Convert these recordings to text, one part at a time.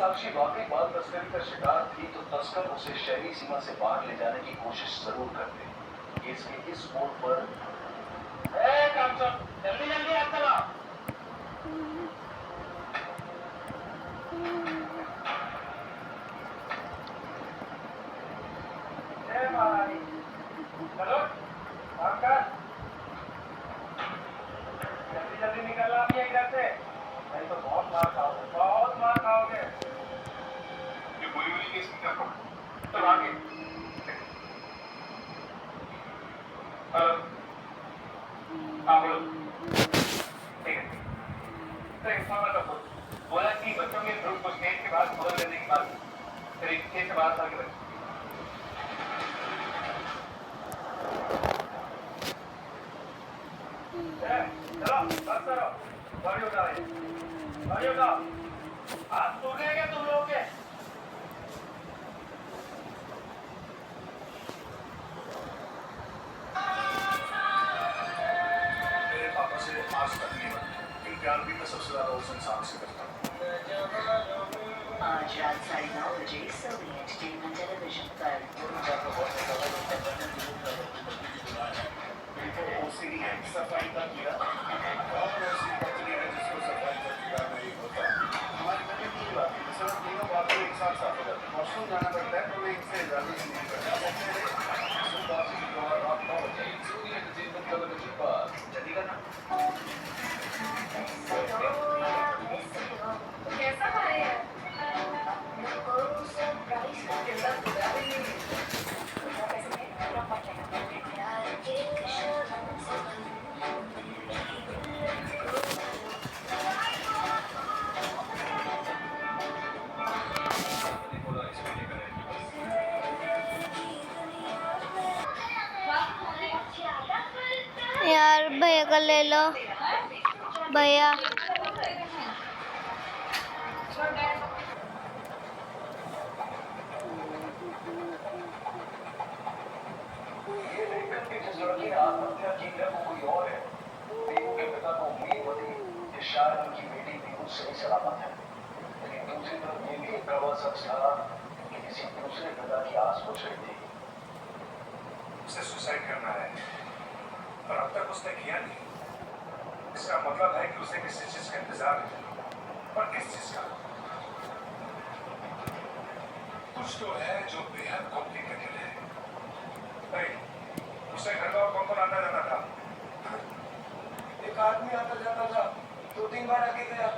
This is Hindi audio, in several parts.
साक्षी वाकई बाल तस्करी का शिकार थी तो तस्कर उसे शहरी सीमा से बाहर ले जाने की कोशिश जरूर करते। केस के इस मोड़ पर जल्दी जल्दी हाथ चलाओ। चलो काम कर, जल्दी जल्दी निकलना भी है इधर से, नहीं तो बहुत मार खाओगे, बहुत मार खाओगे। ये गोली वोली केस में क्या करो? चलो आगे। हेलो, हाँ बोलो। ठीक है, तो इंफॉर्मर का फोन बोला कि बच्चों के ग्रुप को स्टेज के बाद खोल लेने की बात करीब 6 से 12 साल के बच्चे। चलो बस करो, गाड़ी उठाओ, गाड़ी उठाओ, हाथ टूटे क्या तुम लोग के? मेरे पापा से आज तक नहीं बना, लेकिन प्यार भी मैं सबसे ज्यादा उस इंसान से करता हूँ। आज रात 9:30 बजे सोनी एंटरटेनमेंट टेलीविजन पर ओसीडी है, सफाई का कीड़ा, और ओसीडी पत्नी है जिसको सफाई का कीड़ा नहीं होता। हमारी घर में 3 बात है, सिर्फ तीनों बातें एक साथ साफ हो जाती है। वॉशरूम जाना पड़ता है तो मैं इनसे इजाजत नहीं करता। सुबह बात की दौड़ रात 9 बजे सोनी एंटरटेनमेंट टेलीविजन पर चलेगा ना। कैसा खाए हैं? यार भैया का ले लो भैया। ये देखकर कि जिस लड़की ने आत्महत्या की है वो कोई और है। पीहू के पिता को उम्मीद बनी कि शायद उनकी बेटी पीहू सही सलामत है, लेकिन दूसरी तरफ ये भी एक कड़वा सच था कि किसी दूसरे पिता की आस बुझ रही थी। उसे सुसाइड करना है, पर अब तक उसने किया नहीं। इसका मतलब है कि उसे किसी चीज का इंतजार है, पर किस चीज का? कुछ तो है जो बेहद कॉम्प्लिकेटेड है। उसे घर का कौन कौन आता जाता था? एक आदमी आता जाता था, 2-3 बार आके गया।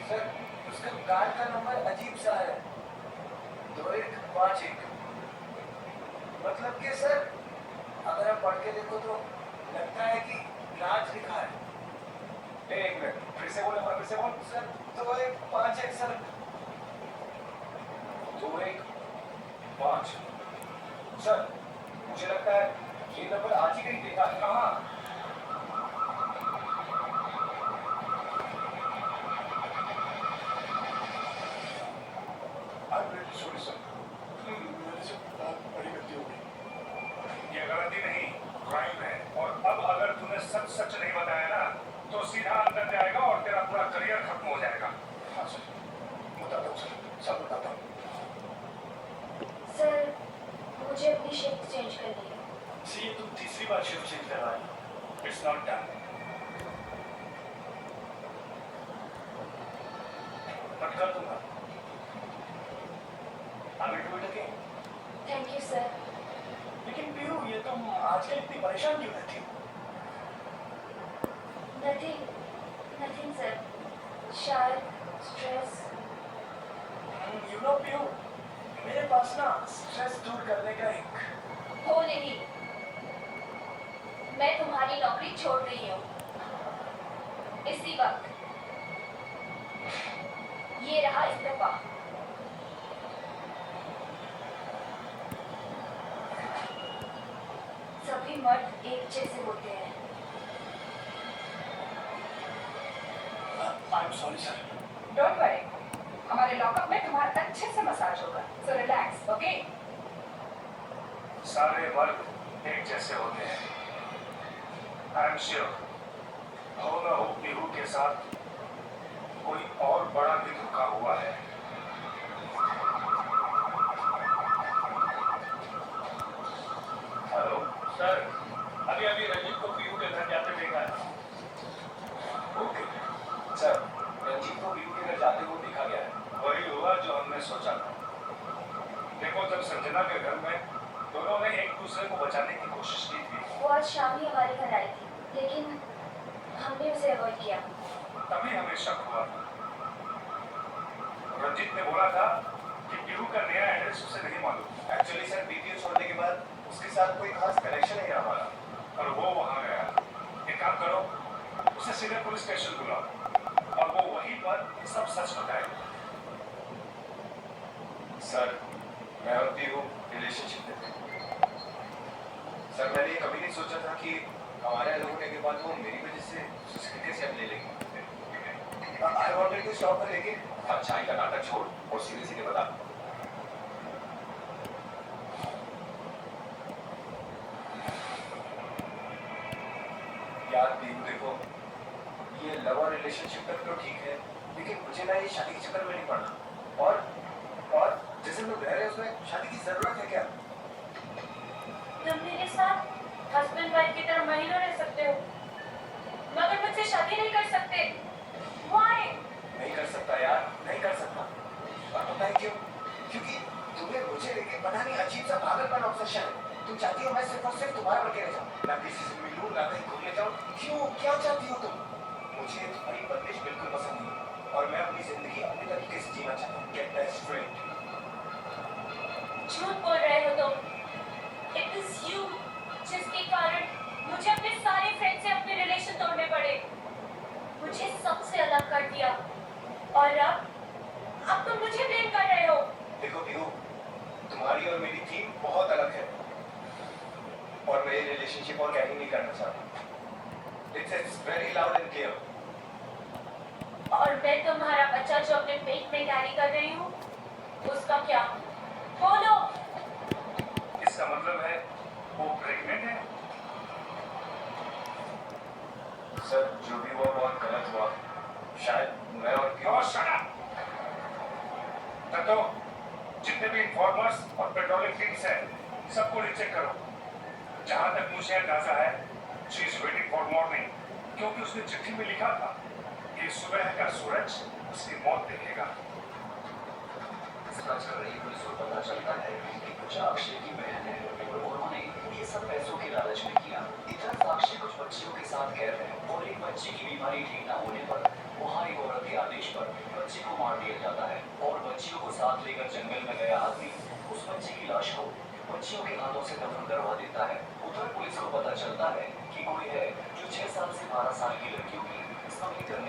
सर, उसका कार का नंबर अजीब सा है, 2151। मतलब कि सर, अगर आप पढ़ के देखो तो लगता है कि राज लिखा है। एक मिनट, फिर से बोले, फिर से बोल। Sir, 2151 sir. 2151। सर, मुझे लगता है ये नंबर आज ही कहीं देखा है। कहाँ? सॉरी सर, मेरे से बहुत बड़ी गलती हो गई। ये गलती नहीं, क्राइम है। और अब अगर तूने सच सच नहीं बताया ना तो सीधा अंदर जाएगा और तेरा पूरा करियर खत्म हो जाएगा। हाँ सर, बताता हूँ सर, सब बताता हूँ। सर, मुझे अपनी शिफ्ट चेंज करनी है। सी, तुम तीसरी बार शिफ्ट चेंज कर रहा है। It's not done. कट कर दूंगा। आगे to it again. Thank you sir. लेकिन पीहू, ये तुम आजकल इतनी परेशान क्यों रहती हो? Nothing, nothing sir. शायद स्ट्रेस। यू नो पीहू, मेरे पास ना स्ट्रेस दूर करने का एक हो नहीं, मैं तुम्हारी नौकरी छोड़ रही हूँ इसी वक्त। ये रहा इस्तीफा। सभी मर्द एक जैसे होते हैं। I am sorry sir. Don't worry, हमारे लॉकअप में तुम्हारा अच्छे से मसाज होगा, सो रिलैक्स, ओके? सारे मर्द एक जैसे होते हैं। आई एम श्योर हो ना हो पीहू के साथ कोई और बड़ा भी धोखा हुआ है। संजना के घर में दोनों ने एक दूसरे को बचाने की कोशिश की थी। वो आज शाम ही हमारे घर आई थी, लेकिन हमने उसे अवॉइड किया। तभी हमें शक हुआ था। रंजीत ने बोला था कि पीहू का नया एड्रेस उसे नहीं मालूम। एक्चुअली सर बीपीओ छोड़ने के बाद उसके साथ कोई खास कनेक्शन नहीं रहा हमारा। और वो वहां गया। एक काम करो, उसे सीधे पुलिस स्टेशन बुलाओ और वो वहीं पर सब सच बताएगा। सर मैं और पीहू रिलेशनशिप में थे। सर मैंने ये कभी नहीं सोचा था कि हमारे अलग होने के बाद वो मेरी वजह से सुसाइड से ले लेगी। I wanted to stop her, लेकिन अच्छाई का नाटक छोड़ और सीधे सीधे बता। यार पीहू देखो, ये लव और रिलेशनशिप तक तो ठीक है, लेकिन मुझे ना ये शादी के चक्कर में नहीं पड़ना। और जैसे लोग रह रहे हैं उसमें शादी की जरूरत है क्या? तुम मेरे साथ हस्बैंड वाइफ की तरह महीनों रह सकते हो, मगर मुझसे शादी नहीं कर सकते। Why? नहीं कर सकता यार, नहीं कर सकता। और पता है क्यों? क्योंकि तुम्हें मुझे लेके पता नहीं अजीब सा पागलपन ऑब्सेशन है। तुम चाहती हो मैं सिर्फ और सिर्फ तुम्हारे बन के रह जाऊं, ना किसी से मिलूं, ना कहीं घूमने जाऊं। क्यों, क्या चाहती हो तुम? मुझे तुम्हारी बंदिश बिल्कुल पसंद नहीं और मैं अपनी जिंदगी अपने तरीके से जीना चाहता हूँ। Get that straight. झूठ बोल रहे हो तुम। It is you जिसके कारण मुझे अपने सारे फ्रेंड से अपने रिलेशन तोड़ने पड़े, मुझे सबसे अलग कर दिया, और अब तुम मुझे ब्लेम कर रहे हो। देखो पीहू, तुम्हारी और मेरी थीम बहुत अलग है और मैं ये रिलेशनशिप और कैरी नहीं करना चाहता। It's very loud and clear. और मैं तुम्हारा बच्चा जो अपने पेट में कैरी कर रही हूँ, उसका क्या? बोलो। इसका मतलब है वो प्रेग्नेंट है। सर जो भी हुआ बहुत गलत हुआ। शायद मैं और पीहू और shut up! तो जितने भी इन्फॉर्मर्स और पेट्रोलिंग टीम्स हैं, सबको रिचेक करो। जहां तक मुझे अंदाजा है, she is waiting for morning, क्योंकि उसने चिट्ठी में लिखा था कि सुबह का सूरज उसकी मौत देखेगा। सर्च कर रही पुलिस को पता चलता है कि कुछ अक्षय की बहन है और उन्होंने ये सब पैसों के लालच में किया। इधर अक्षय कुछ बच्चियों के साथ कैद है और एक बच्चे की बीमारी ठीक न होने पर वहाँ एक औरत के आदेश पर बच्चे को मार दिया जाता है और बच्चियों को साथ लेकर जंगल में गया आदमी उस बच्चे की लाश को बच्चियों के हाथों से दफन करवा देता है। उधर पुलिस को पता चलता है कि कोई है जो 6 साल से 12 साल की लड़कियों की स्मगलिंग करने